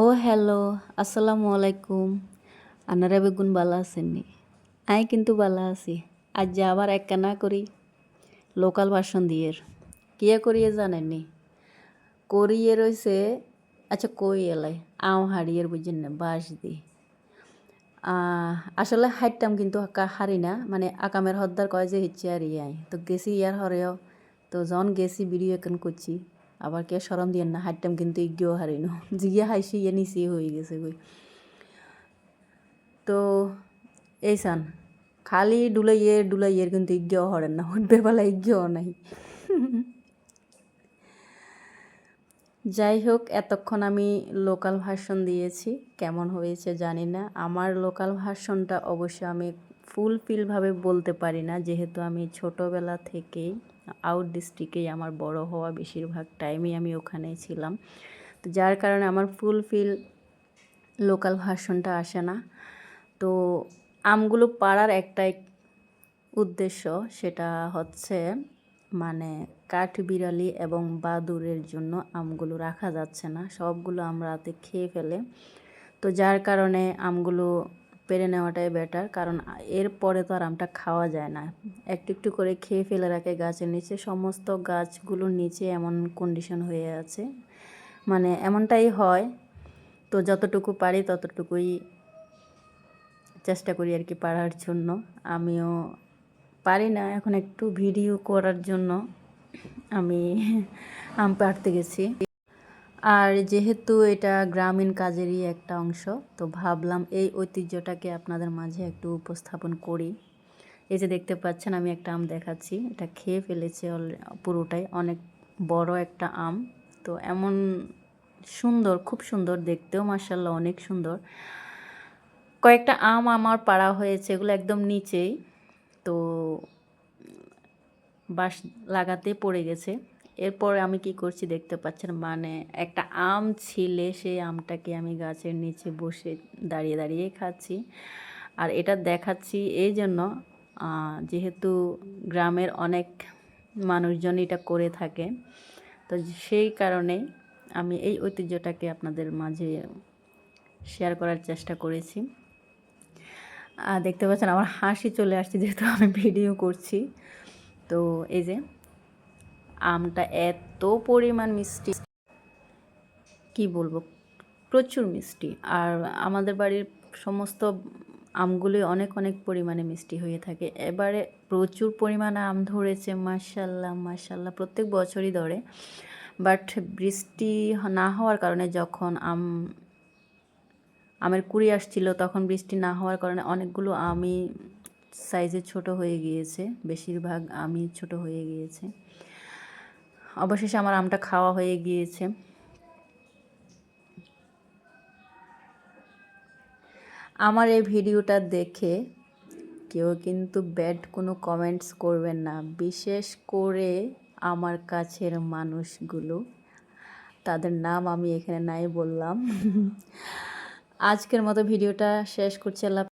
ও hello, আসসালামু আলাইকুম। আনারা বেগুন বালা আছেননি? আই কিন্তু বালা আছি। আজ যে আবার একখানা করি লোকাল ভার্সন দিয়ে কিয়া করিয়ে জানেননি? করিয়ে রয়েছে আচ্ছা কই এলাই আম হারিয়ের বুঝছেন না বাঁশ দি আসলে হাইটটাম কিন্তু হারি না মানে আকামের হদ্দার কয় যে হিচ্ছে আর ইয়াই তো গেছি ইয়ার হরেও তো জন গেছি ভিডিও এখন করছি আবার কে সরম দিয়ে না হাইটটাম কিন্তু ইগিয়েও হারিনো জিগিয়া হাইছি ইয়ে নিচে হয়ে গেছে কই তো এই সান খালি ডুলাইয়ের কিন্তু ইজ্ঞাও হরেন না উঠবে বেলা ইজ্ঞাও নাই। যাই হোক এতক্ষণ আমি লোকাল ভার্সন দিয়েছি, কেমন হয়েছে জানি না। আমার লোকাল ভার্সনটা অবশ্য আমি ফুলফিলভাবে বলতে পারি না, যেহেতু আমি ছোটোবেলা থেকেই আউট ডিস্ট্রিক্টেই আমার বড় হওয়া, বেশিরভাগ টাইমই আমি ওখানেই ছিলাম। তো যার কারণে আমার ফুলফিল লোকাল ভার্সনটা আসে না। তো আমগুলো পাড়ার একটাই উদ্দেশ্য, সেটা হচ্ছে মানে কাঠবিড়ালি এবং বাদুড়ের জন্য আমগুলো রাখা যাচ্ছে না, সবগুলো আমরা রাতে খেয়ে ফেলে। তো যার কারণে আমগুলো পেরে নেওয়াটাই বেটার, কারণ এরপরে তো আর আমটা খাওয়া যায় না, একটু একটু করে খেয়ে ফেলে রাখে গাছের নিচে। সমস্ত গাছগুলোর নিচে এমন কন্ডিশন হয়ে আছে, মানে এমনটাই হয়। তো যতটুকু পারি ততটুকুই চেষ্টা করি আর কি পারার জন্য। আমিও পারি না এখন, একটু ভিডিও করার জন্য আমি আম পাড়তে গেছি। আর যেহেতু এটা গ্রামীণ কাজেরই একটা অংশ, তো ভাবলাম এই ঐতিহ্যটাকে আপনাদের মাঝে একটু উপস্থাপন করি। এই যে দেখতে পাচ্ছেন আমি একটা আম দেখাচ্ছি, এটা খেয়ে ফেলেছে পুরোটাই, অনেক বড় একটা আম। তো এমন সুন্দর, খুব সুন্দর দেখতেও, মাশাআল্লাহ অনেক সুন্দর। কয়েকটা আম আমার পাড়া হয়েছে, এগুলো একদম নিচেই, তো বাঁশ লাগাতে পড়ে গেছে। এরপর আমি কি করছি দেখতে পাচ্ছেন, মানে একটা আম ছিলে সেই আমটাকে আমি গাছের নিচে বসে দাঁড়িয়ে দাঁড়িয়ে খাচ্ছি। আর এটা দেখাচ্ছি এই জন্য, যেহেতু গ্রামের অনেক মানুষজন এটা করে থাকে, তো সেই কারণে আমি এই ঐতিহ্যটাকে আপনাদের মাঝে শেয়ার করার চেষ্টা করেছি। দেখতে পাচ্ছেন আমার হাসি চলে আসছে যেহেতু আমি ভিডিও করছি। তো এই যে আমটা এত পরিমাণ মিষ্টি, কি বলবো, প্রচুর মিষ্টি। আর আমাদের বাড়ির সমস্ত আমগুলোই অনেক অনেক পরিমাণে মিষ্টি হয়ে থাকে। এবারে প্রচুর পরিমাণে আম ধরেছে, মাশাআল্লাহ মাশাআল্লাহ, প্রত্যেক বছরই ধরে। বাট বৃষ্টি না হওয়ার কারণে, যখন আমের কুড়ি আসছিল তখন বৃষ্টি না হওয়ার কারণে অনেকগুলো আমই সাইজে ছোট হয়ে গিয়েছে, বেশিরভাগ আমই ছোট হয়ে গিয়েছে। অবশেষে আমার আমটা খাওয়া হয়ে গিয়েছে। আমার এই ভিডিওটা দেখে কেউ কিন্তু ব্যাড কোনো কমেন্টস করবেন না, বিশেষ করে আমার কাছের মানুষগুলো, তাদের নাম আমি এখানে নাই বললাম। আজকের মতো ভিডিওটা শেষ করছি। আল্লাহ।